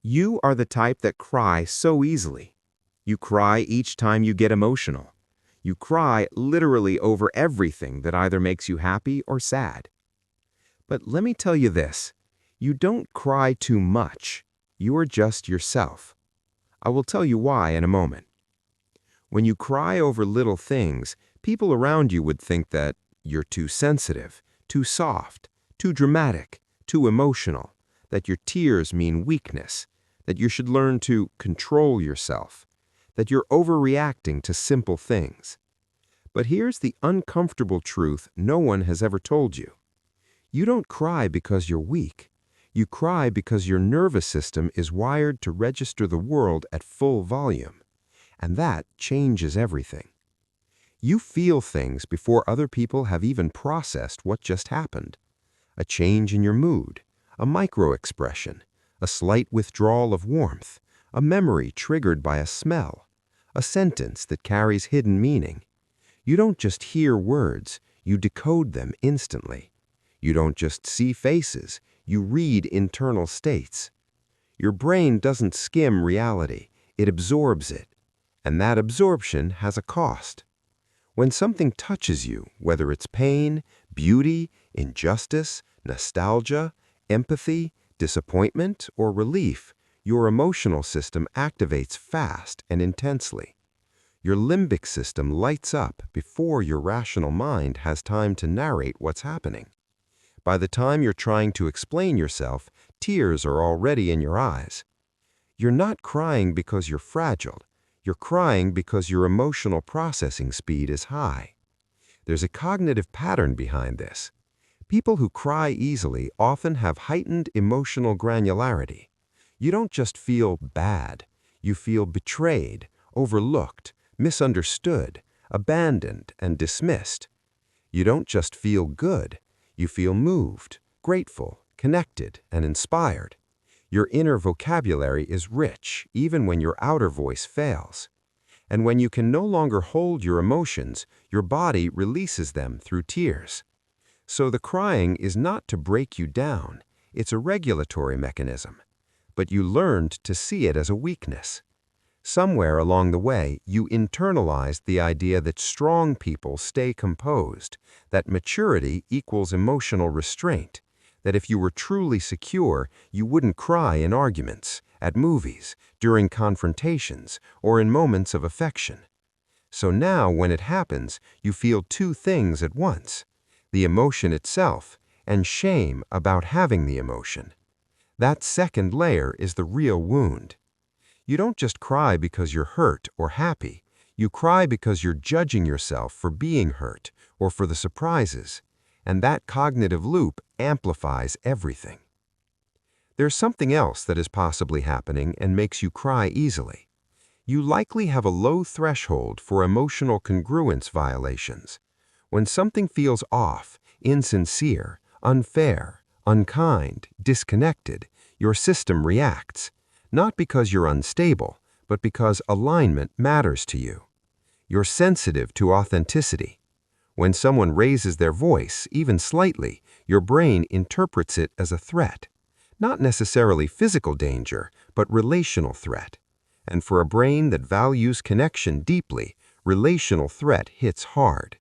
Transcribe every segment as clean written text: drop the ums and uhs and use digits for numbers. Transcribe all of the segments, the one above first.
You are the type that cry so easily. You cry each time you get emotional. You cry literally over everything that either makes you happy or sad. But let me tell you this, you don't cry too much. You are just yourself. I will tell you why in a moment. When you cry over little things, people around you would think that you're too sensitive, too soft, too dramatic, too emotional, that your tears mean weakness, that you should learn to control yourself, that you're overreacting to simple things. But here's the uncomfortable truth no one has ever told you. You don't cry because you're weak. You cry because your nervous system is wired to register the world at full volume. And that changes everything. You feel things before other people have even processed what just happened. A change in your mood, a micro-expression, a slight withdrawal of warmth, a memory triggered by a smell, a sentence that carries hidden meaning. You don't just hear words, you decode them instantly. You don't just see faces, you read internal states. Your brain doesn't skim reality, it absorbs it. And that absorption has a cost. When something touches you, whether it's pain, beauty, injustice, nostalgia, empathy, disappointment, or relief, your emotional system activates fast and intensely. Your limbic system lights up before your rational mind has time to narrate what's happening. By the time you're trying to explain yourself, tears are already in your eyes. You're not crying because you're fragile. You're crying because your emotional processing speed is high. There's a cognitive pattern behind this. People who cry easily often have heightened emotional granularity. You don't just feel bad. You feel betrayed, overlooked, misunderstood, abandoned, and dismissed. You don't just feel good. You feel moved, grateful, connected, and inspired. Your inner vocabulary is rich, even when your outer voice fails. And when you can no longer hold your emotions, your body releases them through tears. So the crying is not to break you down, it's a regulatory mechanism. But you learned to see it as a weakness. Somewhere along the way, you internalized the idea that strong people stay composed, that maturity equals emotional restraint, that if you were truly secure, you wouldn't cry in arguments, at movies, during confrontations, or in moments of affection. So now, when it happens, you feel two things at once, the emotion itself and shame about having the emotion. That second layer is the real wound. You don't just cry because you're hurt or happy. You cry because you're judging yourself for being hurt or for the surprises. And that cognitive loop amplifies everything. There's something else that is possibly happening and makes you cry easily. You likely have a low threshold for emotional congruence violations. When something feels off, insincere, unfair, unkind, disconnected, your system reacts. Not because you're unstable, but because alignment matters to you. You're sensitive to authenticity. When someone raises their voice, even slightly, your brain interprets it as a threat. Not necessarily physical danger, but relational threat. And for a brain that values connection deeply, relational threat hits hard.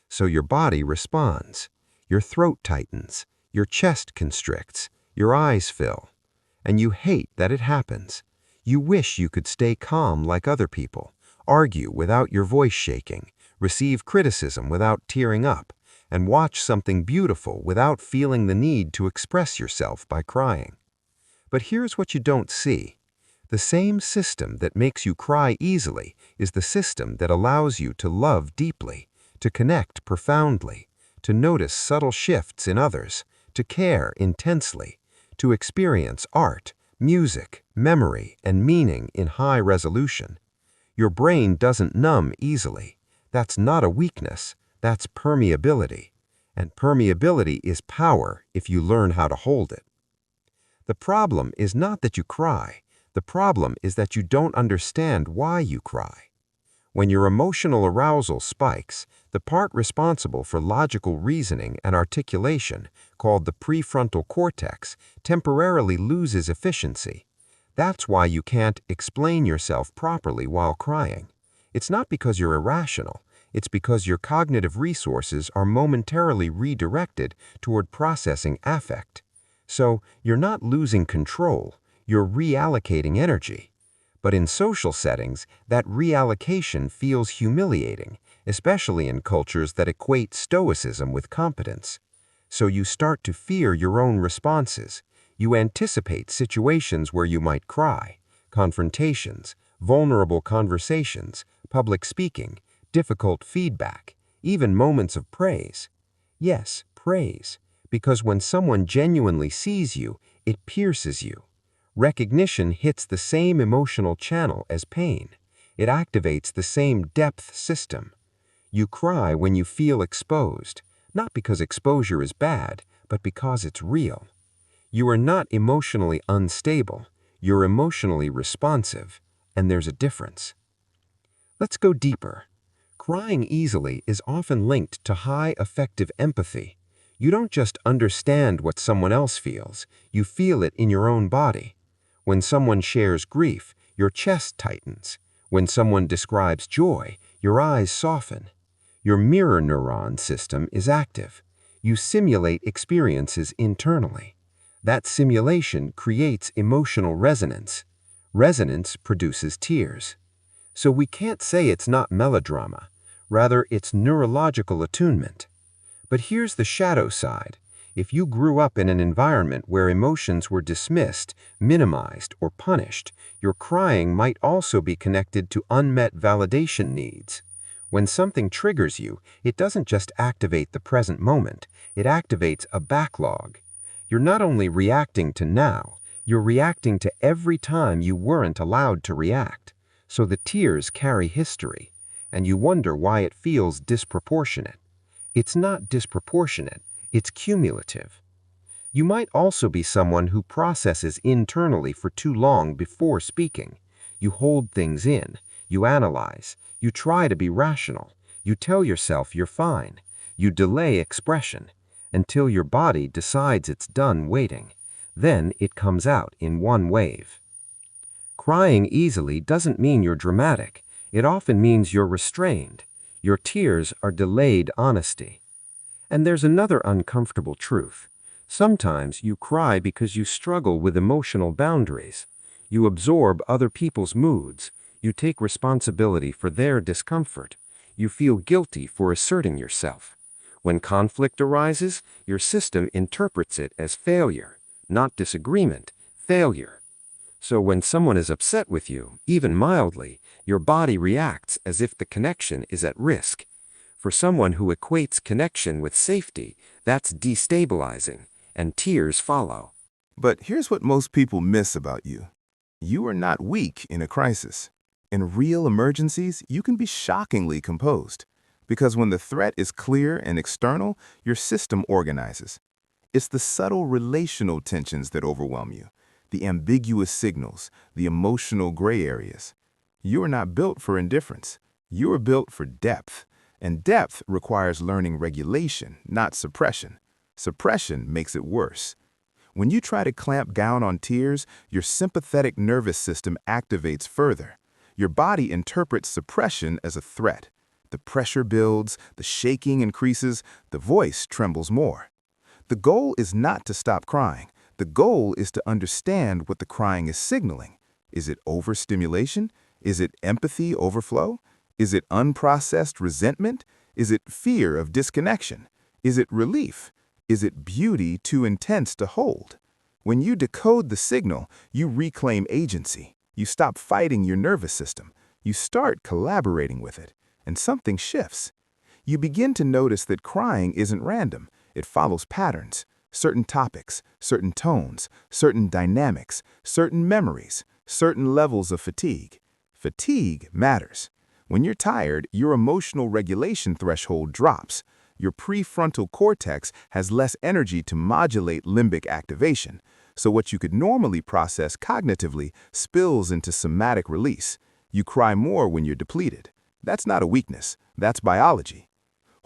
So your body responds. Your throat tightens, your chest constricts, your eyes fill. And you hate that it happens. You wish you could stay calm like other people, argue without your voice shaking, receive criticism without tearing up, and watch something beautiful without feeling the need to express yourself by crying. But here's what you don't see. The same system that makes you cry easily is the system that allows you to love deeply, to connect profoundly, to notice subtle shifts in others, to care intensely, to experience art, music, memory, and meaning in high resolution. Your brain doesn't numb easily. That's not a weakness, that's permeability. And permeability is power if you learn how to hold it. The problem is not that you cry. The problem is that you don't understand why you cry. When your emotional arousal spikes, the part responsible for logical reasoning and articulation, called the prefrontal cortex, temporarily loses efficiency. That's why you can't explain yourself properly while crying. It's not because you're irrational. It's because your cognitive resources are momentarily redirected toward processing affect. So you're not losing control, you're reallocating energy. But in social settings, that reallocation feels humiliating, especially in cultures that equate stoicism with competence. So you start to fear your own responses. You anticipate situations where you might cry, confrontations, vulnerable conversations, public speaking, difficult feedback, even moments of praise. Yes, praise, because when someone genuinely sees you, it pierces you. Recognition hits the same emotional channel as pain. It activates the same depth system. You cry when you feel exposed, not because exposure is bad, but because it's real. You are not emotionally unstable, you're emotionally responsive, and there's a difference. Let's go deeper. Crying easily is often linked to high affective empathy. You don't just understand what someone else feels, you feel it in your own body. When someone shares grief, your chest tightens. When someone describes joy, your eyes soften. Your mirror neuron system is active. You simulate experiences internally. That simulation creates emotional resonance. Resonance produces tears. So we can't say it's not melodrama. Rather, it's neurological attunement. But here's the shadow side. If you grew up in an environment where emotions were dismissed, minimized, or punished, your crying might also be connected to unmet validation needs. When something triggers you, it doesn't just activate the present moment, it activates a backlog. You're not only reacting to now, you're reacting to every time you weren't allowed to react. So the tears carry history, and you wonder why it feels disproportionate. It's not disproportionate, it's cumulative. You might also be someone who processes internally for too long before speaking. You hold things in, you analyze, you try to be rational, you tell yourself you're fine, you delay expression until your body decides it's done waiting. Then it comes out in one wave. Crying easily doesn't mean you're dramatic. It often means you're restrained. Your tears are delayed honesty. And there's another uncomfortable truth. Sometimes you cry because you struggle with emotional boundaries. You absorb other people's moods. You take responsibility for their discomfort. You feel guilty for asserting yourself. When conflict arises, your system interprets it as failure, not disagreement, failure. So when someone is upset with you, even mildly, your body reacts as if the connection is at risk. For someone who equates connection with safety, that's destabilizing, and tears follow. But here's what most people miss about you. You are not weak in a crisis. In real emergencies, you can be shockingly composed. Because when the threat is clear and external, your system organizes. It's the subtle relational tensions that overwhelm you, the ambiguous signals, the emotional gray areas. You are not built for indifference. You are built for depth. And depth requires learning regulation, not suppression. Suppression makes it worse. When you try to clamp down on tears, your sympathetic nervous system activates further. Your body interprets suppression as a threat. The pressure builds, the shaking increases, the voice trembles more. The goal is not to stop crying. The goal is to understand what the crying is signaling. Is it overstimulation? Is it empathy overflow? Is it unprocessed resentment? Is it fear of disconnection? Is it relief? Is it beauty too intense to hold? When you decode the signal, you reclaim agency. You stop fighting your nervous system. You start collaborating with it, and something shifts. You begin to notice that crying isn't random. It follows patterns, certain topics, certain tones, certain dynamics, certain memories, certain levels of fatigue. Fatigue matters. When you're tired, your emotional regulation threshold drops. Your prefrontal cortex has less energy to modulate limbic activation, so what you could normally process cognitively spills into somatic release. You cry more when you're depleted. That's not a weakness, that's biology.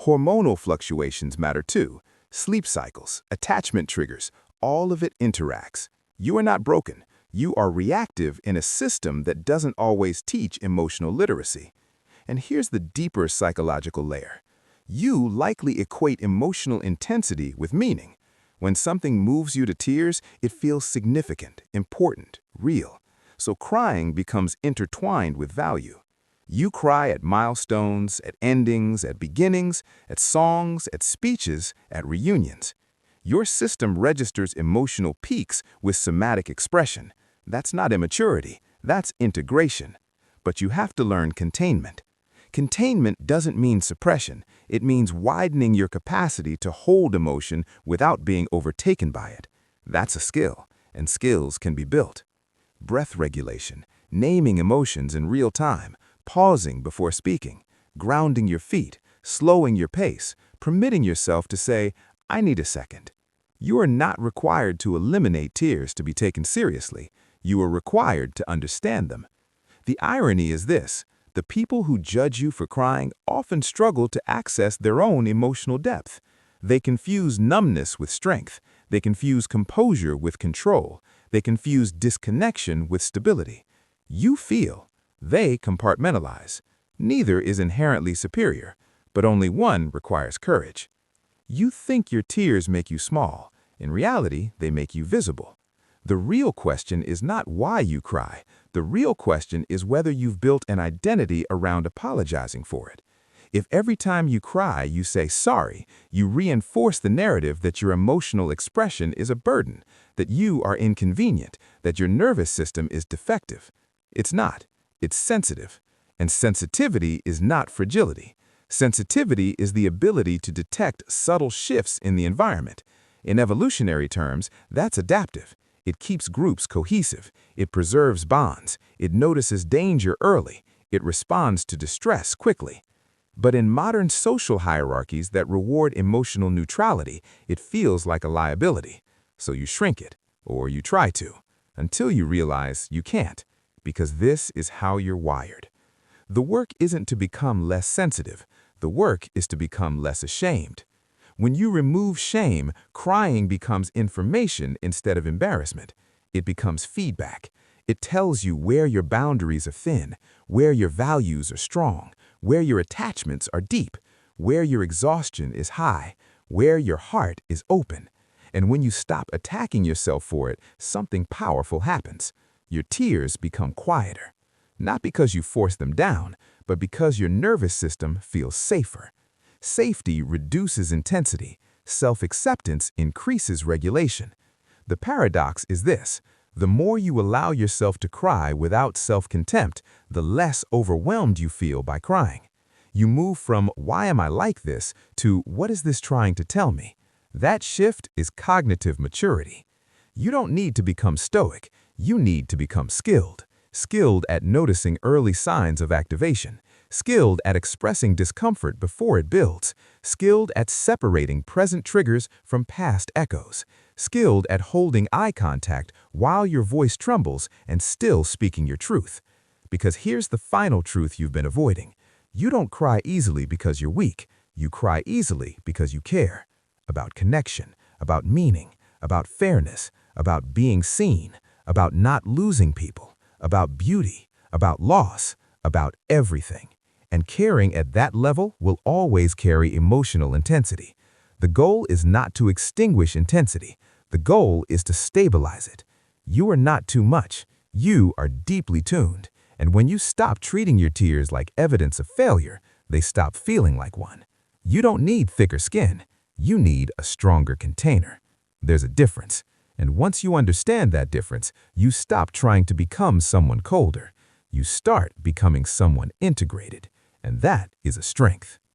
Hormonal fluctuations matter too. Sleep cycles, attachment triggers, all of it interacts. You are not broken. You are reactive in a system that doesn't always teach emotional literacy. And here's the deeper psychological layer. You likely equate emotional intensity with meaning. When something moves you to tears, it feels significant, important, real. So crying becomes intertwined with value. You cry at milestones, at endings, at beginnings, at songs, at speeches, at reunions. Your system registers emotional peaks with somatic expression. That's not immaturity, that's integration. But you have to learn containment. Containment doesn't mean suppression, it means widening your capacity to hold emotion without being overtaken by it. That's a skill, and skills can be built. Breath regulation, naming emotions in real time, pausing before speaking, grounding your feet, slowing your pace, permitting yourself to say, "I need a second." You are not required to eliminate tears to be taken seriously. You are required to understand them. The irony is this: the people who judge you for crying often struggle to access their own emotional depth. They confuse numbness with strength. They confuse composure with control. They confuse disconnection with stability. You feel. They compartmentalize. Neither is inherently superior, but only one requires courage. You think your tears make you small. In reality, they make you visible. The real question is not why you cry. The real question is whether you've built an identity around apologizing for it. If every time you cry you say sorry, you reinforce the narrative that your emotional expression is a burden, that you are inconvenient, that your nervous system is defective. It's not. It's sensitive. And sensitivity is not fragility. Sensitivity is the ability to detect subtle shifts in the environment. In evolutionary terms, that's adaptive. It keeps groups cohesive. It preserves bonds. It notices danger early. It responds to distress quickly. But in modern social hierarchies that reward emotional neutrality, it feels like a liability. So you shrink it, or you try to, until you realize you can't, because this is how you're wired. The work isn't to become less sensitive. The work is to become less ashamed. When you remove shame, crying becomes information instead of embarrassment. It becomes feedback. It tells you where your boundaries are thin, where your values are strong, where your attachments are deep, where your exhaustion is high, where your heart is open. And when you stop attacking yourself for it, something powerful happens. Your tears become quieter. Not because you force them down, but because your nervous system feels safer. Safety reduces intensity. Self-acceptance increases regulation. The paradox is this: the more you allow yourself to cry without self-contempt, the less overwhelmed you feel by crying. You move from "why am I like this" to "what is this trying to tell me?" That shift is cognitive maturity. You don't need to become stoic. You need to become skilled. Skilled at noticing early signs of activation. Skilled at expressing discomfort before it builds. Skilled at separating present triggers from past echoes. Skilled at holding eye contact while your voice trembles and still speaking your truth. Because here's the final truth you've been avoiding. You don't cry easily because you're weak. You cry easily because you care. About connection, about meaning, about fairness, about being seen, about not losing people, about beauty, about loss, about everything. And caring at that level will always carry emotional intensity. The goal is not to extinguish intensity. The goal is to stabilize it. You are not too much. You are deeply tuned. And when you stop treating your tears like evidence of failure, they stop feeling like one. You don't need thicker skin. You need a stronger container. There's a difference. And once you understand that difference, you stop trying to become someone colder. You start becoming someone integrated. And that is a strength.